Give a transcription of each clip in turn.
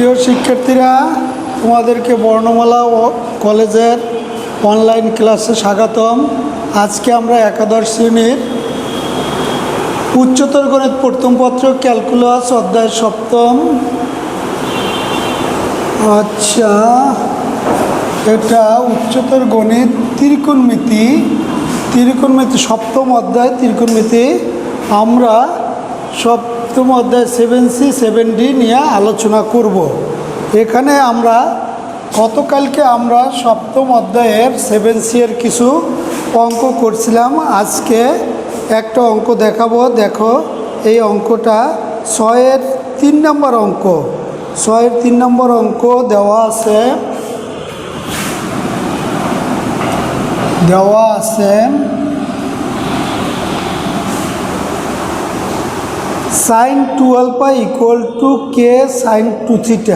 প্রিয় শিক্ষার্থীরা, তোমাদেরকে বর্ণমালা ও কলেজের অনলাইন ক্লাসে স্বাগতম। আজকে আমরা একাদশ শ্রেণীর উচ্চতর গণিত প্রথম পত্র ক্যালকুলাস অধ্যায় সপ্তম। আচ্ছা, এটা উচ্চতর গণিত ত্রিকোণমিতি সপ্তম অধ্যায় ত্রিকোণমিতি। আমরা সপ্তম অধ্যায় 7C 7D নিয়ে আলোচনা করব। এখানে আমরা গতকালকে আমরা সপ্তম অধ্যায়ের 7C এর কিছু অঙ্ক করছিলাম। আজকে একটা অঙ্ক দেখাবো। দেখো, এই অঙ্কটা 6-এর 3 নম্বর অঙ্ক। 6-এর 3 নম্বর অঙ্ক দেওয়া আছে sin 2α equal to k sin 2θ।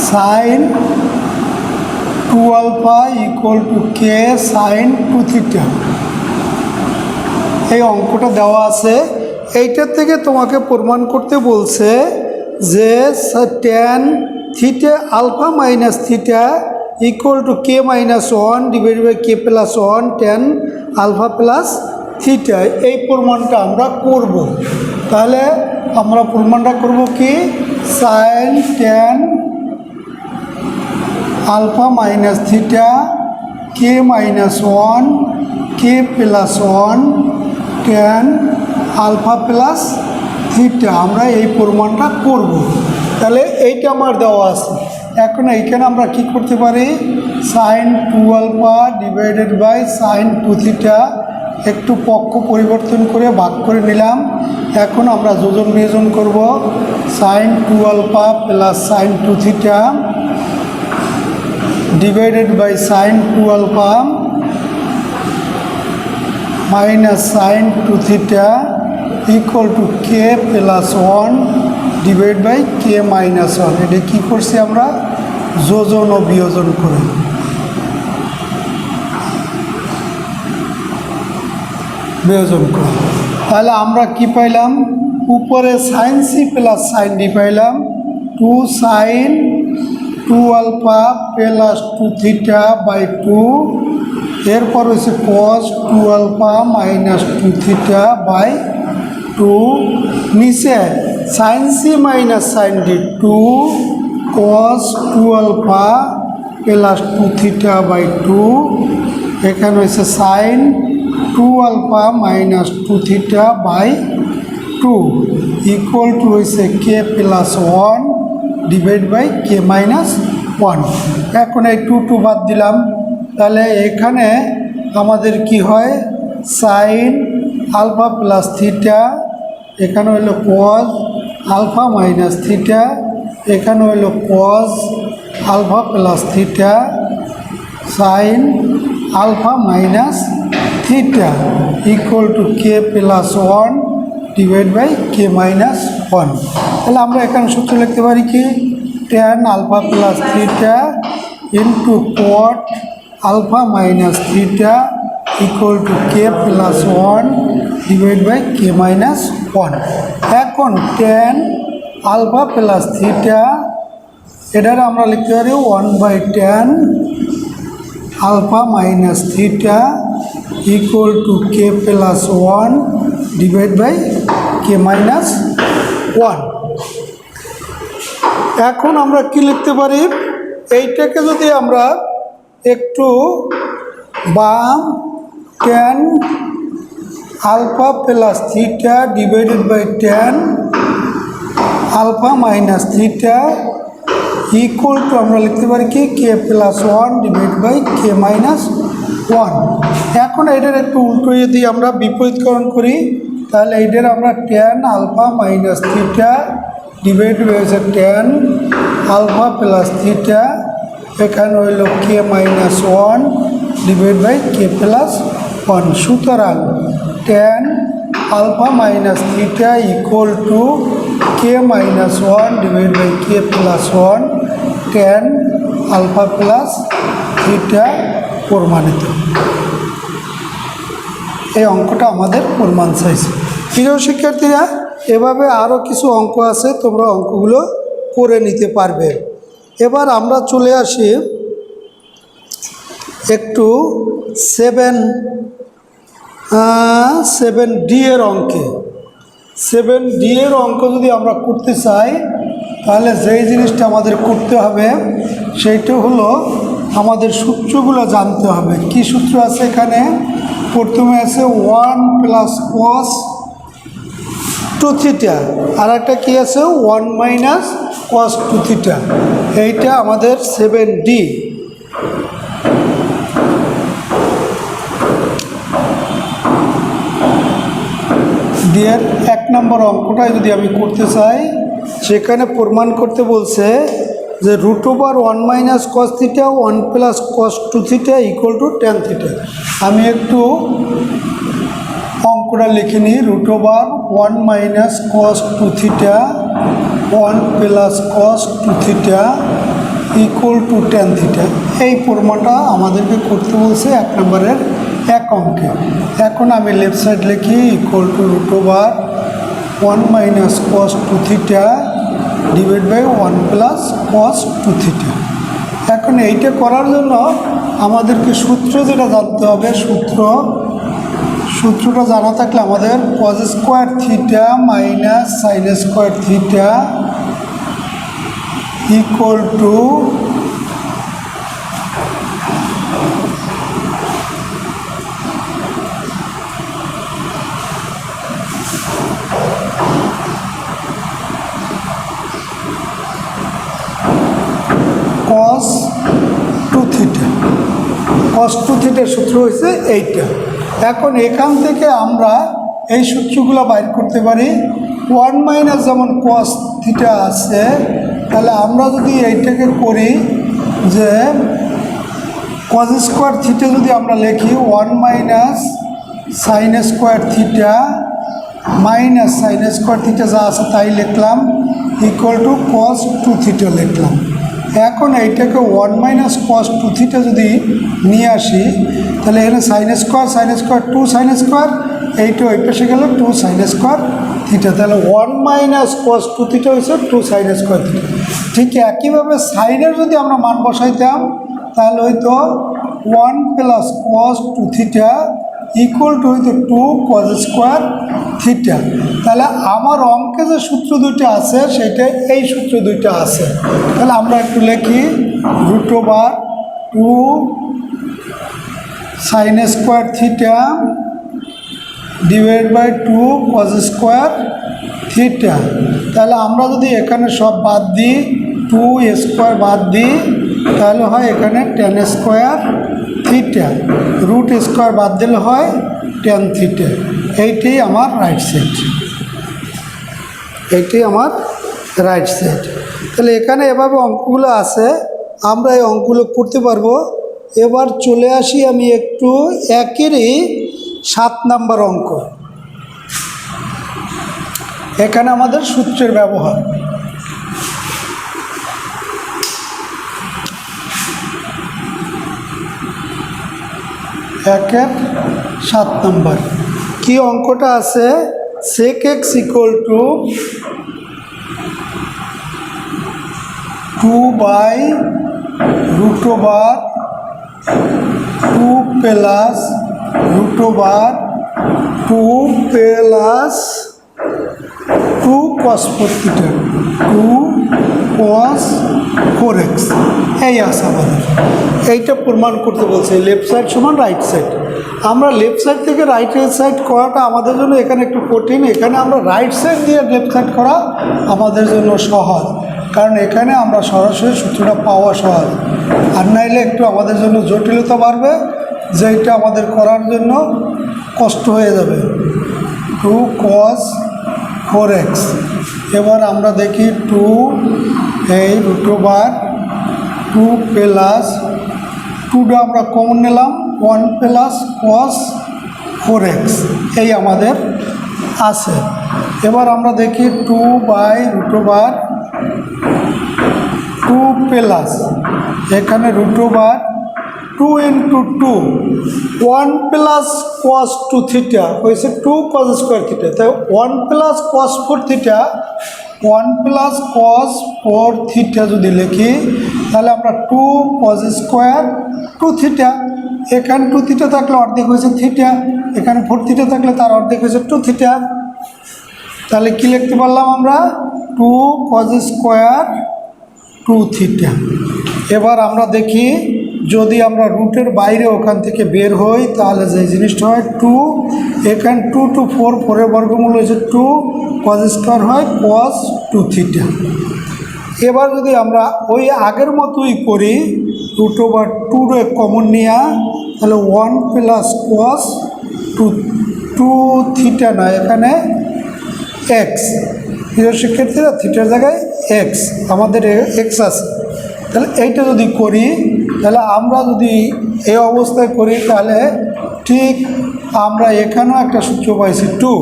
sin 2α equal to k sin 2θ, এই অঙ্কটা দেওয়া আছে। এইটার থেকে তোমাকে প্রমাণ করতে বলছে যে tan theta alpha minus theta equal to k minus 1 divide by k plus 1 tan alpha plus theta. এই প্রমাণটা আমরা করব। তাহলে আমরা প্রমাণটা করব কি, sin tan alpha minus theta k minus 1 k plus 1 tan alpha plus theta, আমরা এই প্রমাণটা করব। তাহলে এইটা আমার দেওয়া আছে। এখন এইখানে আমরা কি করতে পারি, sin 2α ডিভাইডেড বাই sin 2θ একটু পক্ষ পরিবর্তন করে ভাগ করে নিলাম। এখন আমরা যোজন বিয়োজন করব। sin 2α plus sin 2θ divided by sin 2α minus sin 2θ equal to k plus 1 divide by k minus 1। এটা কী করছি আমরা, যোজন ও বিয়োজন করে। তাহলে আমরা কি পাইলাম, উপরে sin c plus sin d পাইলাম 2 sin 2α প্লাস 2θ বাই 2। এরপর হচ্ছে cos 2α মাইনাস 2θ বাই 2। নিচে sin c minus sin d 2 cos 2α plus 2θ by 2। এখানে হচ্ছে sin 2α minus 2θ by 2 equal to হয়েছে k plus 1 divide by k minus 1। এখন এই 2 বাদ দিলাম। তাহলে এখানে আমাদের কি হয়, sin আলফা প্লাস থিটা, এখানে হইল cos আলফা মাইনাস থিটা, এখানে হইল cos alpha plus theta sin alpha minus theta equal to k plus 1 divide by k minus 1। তাহলে আমরা এখানে সূত্র লিখতে পারি কি, tan alpha plus theta into cot alpha minus theta equal to k plus 1 divide by k minus 1। এখন tan alpha plus theta এটার আমরা লিখতে পারি 1/tan alpha minus theta equal to k plus 1 divide by k minus 1। এখন আমরা কি লিখতে পারি, এইটাকে যদি আমরা একটু বাম, tan alpha plus theta divided by tan alpha minus theta equal to আমরা লিখতে পারি কি, k plus 1 divide by k minus 1। এখন এটার একটু উল্টো যদি আমরা বিপরীতকরণ করি, তাহলে এইটার আমরা tan alpha minus theta divide হয়েছে tan আলফা প্লাস থিটা, এখানে হইল k minus 1 divide by k plus 1। সুতরাং tan alpha minus theta equal to k minus 1 divide by k plus 1 tan alpha plus theta প্রমাণিত। এই অঙ্কটা আমাদের প্রমাণ চাইছে। প্রিয় শিক্ষার্থীরা, এভাবে আরও কিছু অঙ্ক আছে, তোমরা অঙ্কগুলো করে নিতে পারবে। এবার আমরা চলে আসি একটু 7D এর অঙ্কে। 7D এর অঙ্ক যদি আমরা করতে চাই তাহলে যেই জিনিসটা আমাদের করতে হবে সেইটা হলো আমাদের সূত্রগুলো জানতে হবে। কি সূত্র আছে এখানে? প্রথমে আছে 1 + cos 2θ, আর একটা কী আছে 1 - cos 2θ। এইটা আমাদের 7D। এর 1 নম্বর অঙ্কটাই যদি আমি করতে চাই, সেখানে প্রমাণ করতে বলছে যে √1 - cos θ 1 + cos 2θ = tan θ। আমি একটু অঙ্কটা লিখে নিই। √1 - cos 2θ 1 + cos 2θ = tan θ। এই প্রমাণটা আমাদেরকে করতে বলছে 1 নম্বরের 1 অঙ্কে। এখন আমি লেফট সাইড লিখি √1 - cos 2θ / 1 + cos 2θ। এখন এইটা করার জন্য আমাদেরকে সূত্র যেটা জানতে হবে, সূত্রটা জানা থাকলে আমাদের cos² θ - sin² θ cos 2θ সূত্র হয়েছে এইটা। এখন এখান থেকে আমরা এই সূত্রগুলো বাইর করতে পারি। 1 - যেমন cos θ আছে, তাহলে আমরা যদি এইটাকে করি যে cos² θ যদি আমরা লিখি 1 - sin² θ sin² θ যা আছে তাই লিখলাম = cos 2θ লিখলাম। এখন এইটাকে 1 - cos 2θ যদি নিয়ে আসি তাহলে এখানে sin² 2 sin², এইটা ওই পাশে গেল 2 sin² θ। তাহলে 1 - cos 2θ হয়েছে 2 sin² θ। ঠিক একইভাবে সাইনের যদি আমরা মান বসাইতাম তাহলে হয়তো 1 + cos 2θ হয়তো 2 cos² θ। তাহলে আমার অঙ্কে যে সূত্র দুইটা আছে সেটা এই সূত্র দুইটা আছে। তাহলে আমরা একটু লিখি √2 sin² θ / 2 cos² θ। তাহলে আমরা যদি এখানে সব বাদ দিই, 2² বাদ দিই, তাহলে হয় এখানে tan² θ, √² বাদ দিলে হয় tan θ। এইটাই আমার রাইট সাইড। তাহলে এখানে এভাবে অঙ্কগুলো আছে, আমরা এই অঙ্কগুলো করতে পারবো। এবার চলে আসি আমি একটু 1-এরই 7 নম্বর অঙ্ক। এখানে আমাদের সূত্রের ব্যবহার। 1-এর 7 নম্বর কি অঙ্কটা আছে? sec x = 2/√2 + √2 cos 4θ 2 cos 4x এই আছে আমাদের। এইটা প্রমাণ করতে বলছে লেফট সাইড সমান রাইট সাইড। আমরা লেফট সাইড থেকে রাইট সাইড করাটা আমাদের জন্য এখানে একটু কঠিন। এখানে আমরা রাইট সাইড দিয়ে লেফট সাইড করা আমাদের জন্য সহজ, কারণ এখানে আমরা সরাসরি সূত্রটা পাওয়া সহজ। আর নাইলে একটু আমাদের জন্য জটিলতা বাড়বে, যেটা আমাদের করার জন্য কষ্ট হয়ে যাবে। 2 cos 4x। এবার আমরা দেখি 2 এই √2 + 2টা আমরা কমন নিলাম, 1 + cos 4x এই আমাদের আছে। এবার আমরা দেখি 2/√2 + এখানে √2 2 into 2 1 plus cos 2 theta হয়েছে 2 cos square theta, তাই 1 plus cos 4 theta 1 plus cos 4 theta যদি লিখি তাহলে আমরা 2 cos square 2 theta, এখানে 2 theta থাকলে অর্ধেক হয়েছে থিটা, এখানে 4 theta থাকলে তার অর্ধেক হয়েছে 2 theta, তাহলে কি লিখতে পারলাম আমরা 2 cos square 2 theta। এবার আমরা দেখি যদি আমরা রুটের বাইরে ওখান থেকে বের হই তাহলে যে জিনিসটা হয় 2, এখানে 2 to 4 4-এর বর্গমূল হয়েছে 2 cos স্কোয়ার হয় cos 2 theta। এবার যদি আমরা ওই আগের মতোই করি রুট ওভার 2 কমন নেওয়া তাহলে 1 প্লাস cos 2 theta না, এখানে এক্স, প্রিয় শিক্ষার্থীরা থিটার জায়গায় এক্স, আমাদের এক্স আছে, তাহলে এইটা যদি করি তাহলে আমরা যদি এই অবস্থায় করি তাহলে ঠিক আমরা এখানেও একটা সূত্র পাইছি 2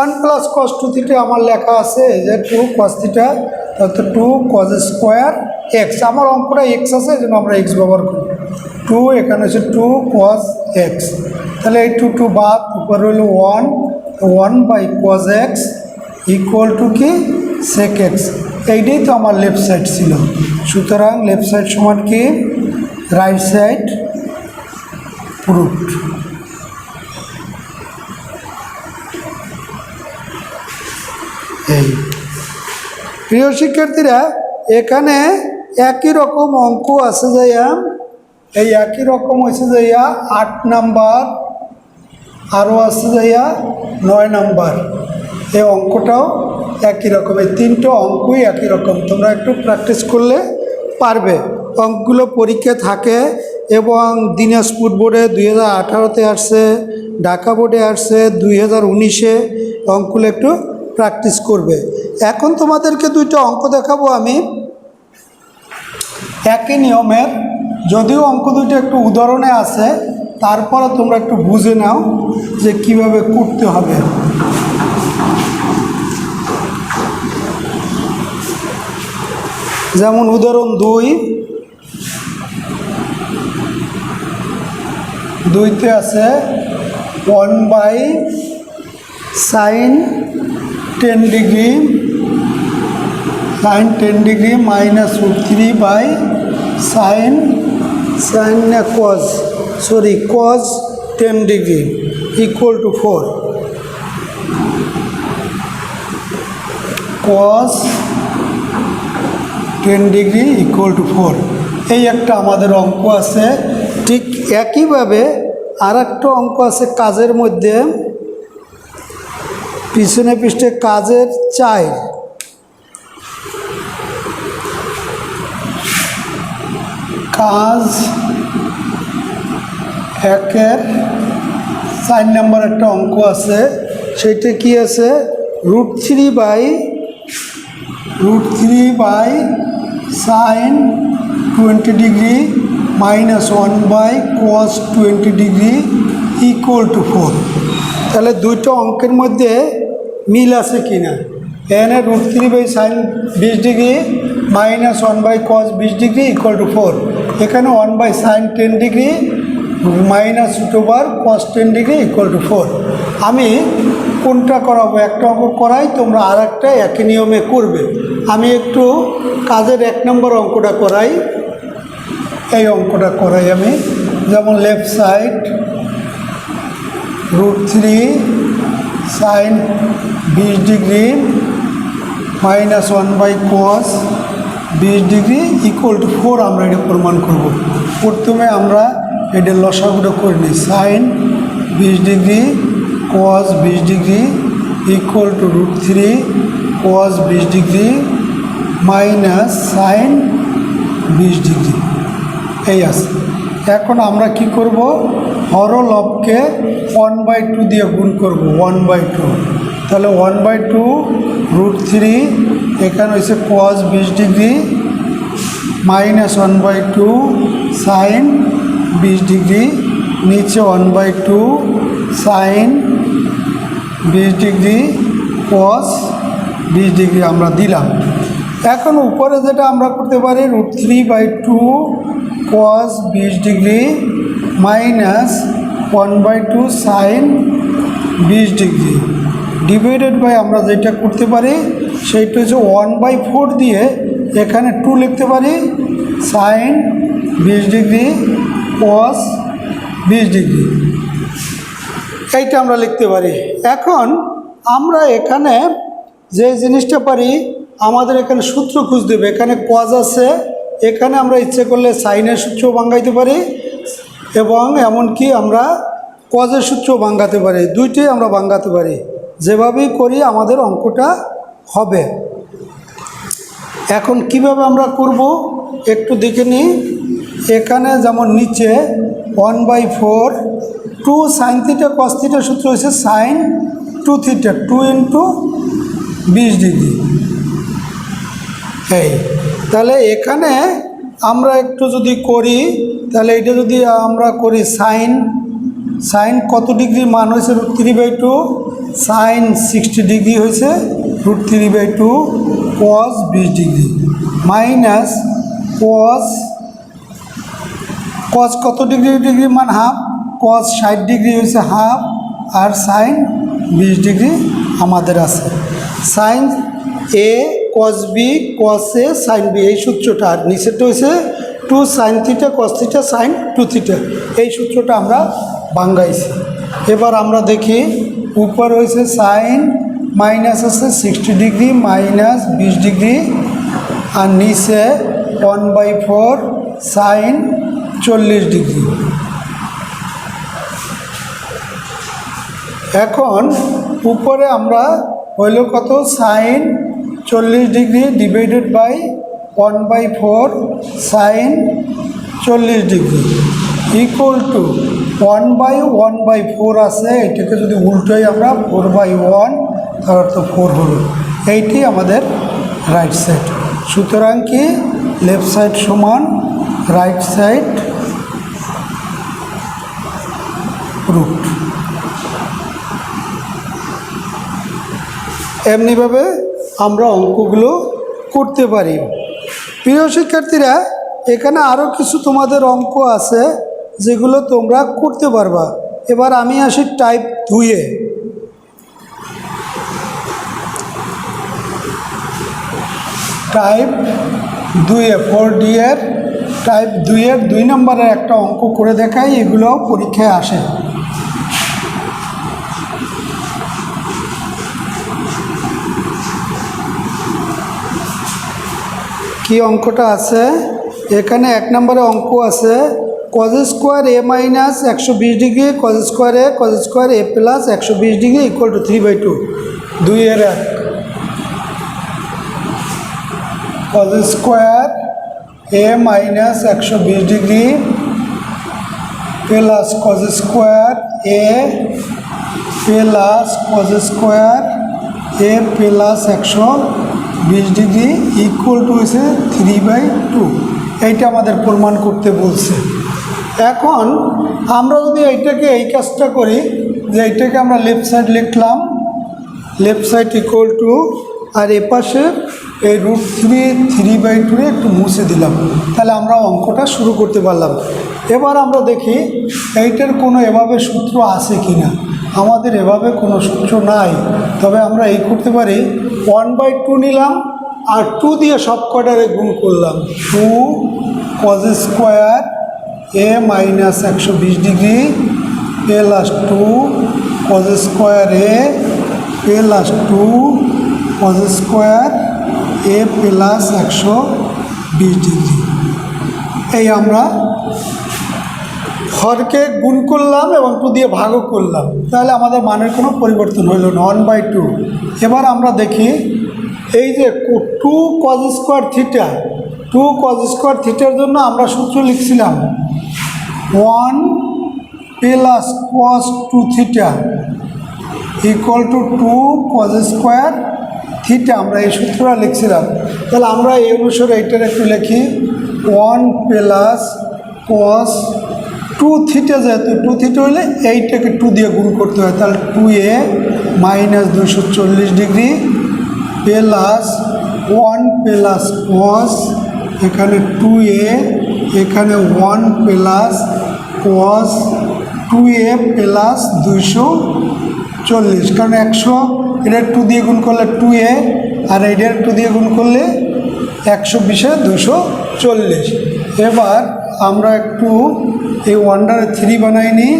1 প্লাস cos 2 theta আমার লেখা আছে যে 2 cos theta অর্থাৎ 2 cos স্কোয়ার এক্স, আমার অঙ্কটা এক্স আছে এই জন্য আমরা এক্স ব্যবহার করি 2, এখানে হচ্ছে 2 cos এক্স, তাহলে এই 2 2 বাদ উপরে হলো 1 by cos x equal to কি sec এক্স, এইটাই তো আমার লেফট সাইড ছিল, সুতরাং লেফট সাইড সমান কি রাইট সাইড প্রুফড। এই প্রিয় শিক্ষার্থীরা এখানে একই রকম অঙ্ক আছে যাইয়া, এই একই রকম হয়েছে যাইয়া 8 নাম্বার, আরও আছে যাইয়া 9 নাম্বার, এই অঙ্কটাও একই রকম, এই 3টা অঙ্কই একই রকম, তোমরা একটু প্র্যাকটিস করলে পারবে। অঙ্কগুলো পরীক্ষা থাকে এবং দিনাজপুর বোর্ডে 2018-তে আসছে, ঢাকা বোর্ডে আসছে 2019-এ, অঙ্কগুলো একটু প্র্যাকটিস করবে। এখন তোমাদেরকে 2টা অঙ্ক দেখাবো আমি একই নিয়মের, যদিও অঙ্ক 2টা একটু উদাহরণে আছে তারপরে তোমরা একটু বুঝে নাও যে কিভাবে করতে হবে। যেমন উদাহরণ 2তে আছে 1 by sin 10 degree minus √3 by sin না cos 10 degree equal to 4, cos 10 degree equal to 4, এই একটা আমাদের অঙ্ক আছে। ঠিক একইভাবে আর একটা অঙ্ক আছে কাজের মধ্যে, পিছনে পৃষ্ঠে কাজের 4, কাজ 1-এর 4 নম্বর একটা অঙ্ক আছে, সেইটা কি আছে √3 by sin 20 degree minus 1 by cos 20 degree equal to 4। তাহলে 2টা অঙ্কের মধ্যে মিল আছে কি না, এখানে √3 by sin 20 degree minus 1 by cos 20 degree equal to 4, এখানে 1 by sin 10 degree minus √over cos 10 degree equal to 4। আমি কোনটা করাবো, একটা অঙ্ক করাই, তোমরা আর একটা একই নিয়মে করবে। আমি একটু কাজের 1 নম্বর অঙ্কটা করাই, এই অঙ্কটা করাই আমি, যেমন left side √3 sin 20 degree minus 1 by cos 20 degree equal to 4 আমরা এটা প্রমাণ করব। প্রথমে আমরা এটা লসাগুলো করে নিই, sin 20 degree cos 20 degree equal two √3 cos 20 degree minus sin 20 degree, এই আছে। এখন আমরা কি করব, হরলবকে 1/2 দিয়ে গুণ করব, 1/2, তাহলে 1/2 √3, এখানে হয়েছে cos 20 degree minus 1/2 sin 20 degree, নিচে 1/2 sin 20 ডিগ্রি cos 20 ডিগ্রি আমরা দিলাম। এখন উপরে যেটা আমরা করতে পারি √3/2 cos 20 degree minus 1/2 sine 20 degree divided by আমরা যেটা করতে পারি সেইটা হচ্ছে 1/4 দিয়ে এখানে 2 লিখতে পারি সাইন 20 ডিগ্রি কস 20 ডিগ্রি এইটা আমরা লিখতে পারি। এখন আমরা এখানে যে জিনিসটা পারি আমাদের এখানে সূত্র খুঁজতে হবে। এখানে কজ আছে, এখানে আমরা ইচ্ছে করলে সাইনের সূত্র ভাঙাইতে পারি এবং এমনকি আমরা কজের সূত্র ভাঙাতে পারি, দুইটাই আমরা ভাঙাতে পারি। যেভাবেই করি আমাদের অঙ্কটা হবে। এখন কিভাবে আমরা করব একটু দেখে নিই। এখানে যেমন নিচে 1/4 2 সাইন থিটা কস থিটার সূত্র হচ্ছে সাইন 2 থিটা 2 ইন্টু 20 ডিগ্রি। এই তাহলে এখানে আমরা একটু যদি করি তাহলে এটা যদি আমরা করি সাইন কত ডিগ্রি মান হয়েছে √3/2 সাইন 60 ডিগ্রি হয়েছে √3/2 কস 20 ডিগ্রি মাইনাস কস কত ডিগ্রি মান হাফ কস 60 ডিগ্রি হয়েছে হাফ আর সাইন 20 ডিগ্রি আমাদের আছে। সাইন এ কস বি কস এ সাইন বি এই সূত্রটা, আর নিচেরটা হয়েছে 2 sine theta cos theta sine 2 theta এই সূত্রটা আমরা ভাঙাইছি। এবার আমরা দেখি উপর হয়েছে সাইন মাইনাস আছে 60 ডিগ্রি মাইনাস 20 ডিগ্রি আর নিচে 1/4 সাইন 40 ডিগ্রি। এখন উপরে আমরা হইল কত sine 40 degree divided by 1/4 sine 40 degree equal to 1/1/4 আছে। এটাকে যদি উল্টোই আমরা 4/1 তার অর্থ 4 হলো। এইটি আমাদের রাইট সাইড। সুতরাং কি লেফট সাইড সমান রাইট সাইড রুট। এমনিভাবে আমরা অঙ্কগুলো করতে পারি। প্রিয় শিক্ষার্থীরা, এখানে আরও কিছু তোমাদের অঙ্ক আছে যেগুলো তোমরা করতে পারবা। এবার আমি আসি টাইপ 2-এ। টাইপ 2-এ 4D এর টাইপ 2-এর 2 নম্বরের একটা অঙ্ক করে দেখাই, এগুলো পরীক্ষায় আসে। কি অঙ্কটা আছে এখানে 1 নম্বরে অঙ্ক আছে cos square a minus 120 degree cos square a plus 120 degree equal two 3/2 2-এর 1 cos square a minus 120 degree plus cos square a plus cos square a plus 120 degree equal to হয়েছে 3/2। এইটা আমাদের প্রমাণ করতে বলছে। এখন আমরা যদি এইটাকে এই কাজটা করি যে এইটাকে আমরা লেফট সাইড লিখলাম, লেফট সাইড ইকুয়াল টু, আর এপাশে এই √3/2 একটু মুছে দিলাম, তাহলে আমরা অঙ্কটা শুরু করতে পারলাম। এবার আমরা দেখি এইটার কোনো এভাবে সূত্র আছে কি না। আমাদের এভাবে কোনো সূত্র নাই, তবে আমরা এই করতে পারি 1/2 নিলাম আর 2 দিয়ে সব কটারে গুণ করলাম। 2 cos square a minus 120 degree plus 2 cos square a plus 2 cos square a plus 120 degree. এই আমরা হরকে গুণ করলাম এবং 2 দিয়ে ভাগও করলাম, তাহলে আমাদের মানের কোনো পরিবর্তন হইল না, 1/2। এবার আমরা দেখি এই যে 2 cos square theta, 2 cos square থিটার জন্য আমরা সূত্র লিখছিলাম 1 plus cos 2 theta equal two 2 cos square theta, আমরা এই সূত্রটা লিখছিলাম। তাহলে আমরা এই অনুসারে এইটার একটু লিখি 1 প্লাস cos 2 থিটা, যেহেতু 2 থিটা হলে এইটাকে 2 দিয়ে গুণ করতে হয়, তাহলে 2a minus 240 degree plus 1 plus cos এখানে 2a এখানে 1 প্লাস cos 2a প্লাস 240, কারণ 100 এটার 2 দিয়ে গুণ করলে 2a আর এটার 2 দিয়ে গুণ করলে 120 240। এবার আমরা একটু এই ওয়ানটারে 3 বানাই নিই,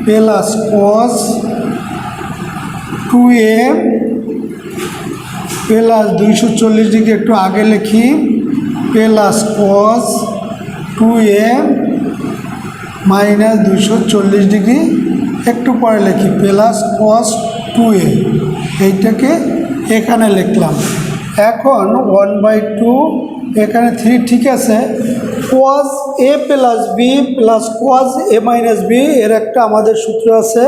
plus cos 2a plus 240 degree একটু আগে লিখি, plus cos 2a minus 240 degree একটু পরে লিখি, প্লাস cos 2a, এইটাকে এখানে লিখলাম। এখন 1/2 এখানে 3 ঠিক আছে। cos a plus b plus cos a minus b এর একটা আমাদের সূত্র আছে,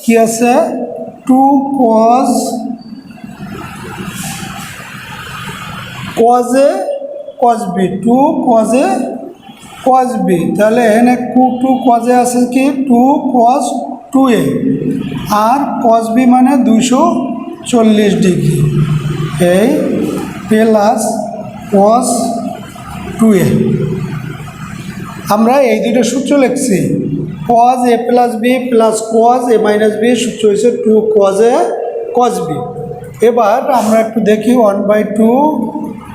কি আছে? 2 cos a cos b, 2 cos a cos b, তাহলে এখানে 2 cos a আছে কি 2 cos 2a আর cos b মানে 240 ডিগ্রি, এই প্লাস cos 2a। আমরা এই দুটো সূত্র লিখছি, cos a plus b plus cos a minus b সূত্র হয়েছে 2 cos a cos b। এবার আমরা একটু দেখি 1/2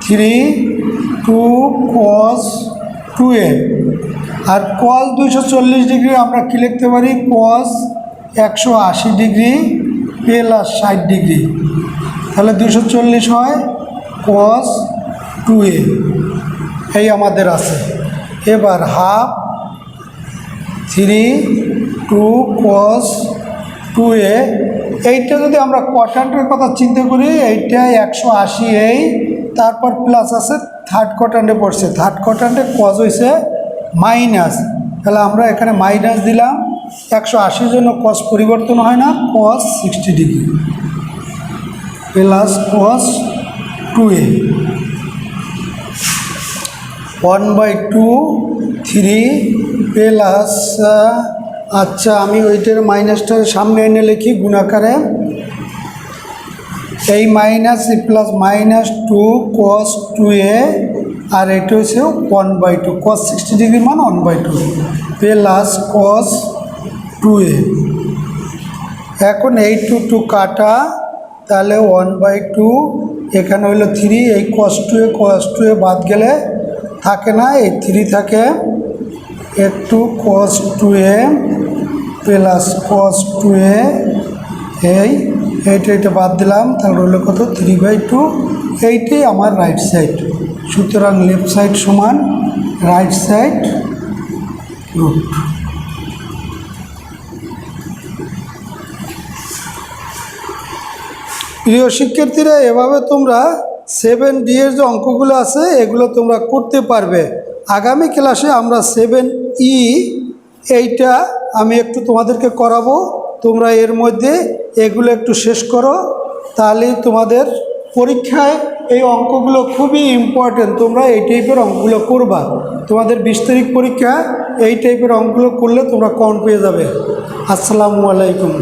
3 2 cos 2a আর cos 240 ডিগ্রি আমরা কি লিখতে পারি? cos 180 ডিগ্রি প্লাস 60 ডিগ্রি, তাহলে 240 হয় cos 2a, এই আমাদের আছে। এবার হাফ 3 2 cos 2a, এইটা যদি আমরা কোয়াড্র্যান্টের কথা চিন্তা করি, এইটা 180, এই তারপর প্লাস আছে থার্ড কোয়াড্র্যান্টে পড়ছে, থার্ড কোয়াড্র্যান্টে cos হয়েছে মাইনাস, তাহলে আমরা এখানে মাইনাস দিলাম। 180 জন্য cos পরিবর্তন হয় না, cos 60 degree plus cos 2a। 1/2 3 plus, আচ্ছা আমি ওইটার মাইনাসটার সামনে এনে লিখি গুণাকারে, এই minus plus minus 2 cos 2a আর এটা হচ্ছে 1/2 cos 60 ডিগ্রি মান 1/2 প্লাস cos 2a। এখন এই 2 কাটা, তাহলে 1/2 এখানে হইলো 3, এই cos 2a বাদ গেলে থাকে না, এই 3 থাকে, একটু cos 2a plus cos 2a, এইটা বাদ দিলাম, তাহলে রইল কত? 3/2। এইটাই আমার রাইট সাইড, সুতরাং লেফট সাইড সমান রাইট সাইড রুট। প্রিয় শিক্ষার্থীরা, এভাবে তোমরা 7D এর যে অঙ্কগুলো আছে এগুলো তোমরা করতে পারবে। আগামী ক্লাসে আমরা 7E এইটা আমি একটু তোমাদেরকে করাবো, তোমরা এর মধ্যে এগুলো একটু শেষ করো, তাহলেই তোমাদের পরীক্ষায় এই অঙ্কগুলো খুবই ইম্পর্টেন্ট। তোমরা এই টাইপের অঙ্কগুলো করবা, তোমাদের 20 তারিখ পরীক্ষা, এই টাইপের অঙ্কগুলো করলে তোমরা কম পেয়ে যাবে। আসসালামু আলাইকুম।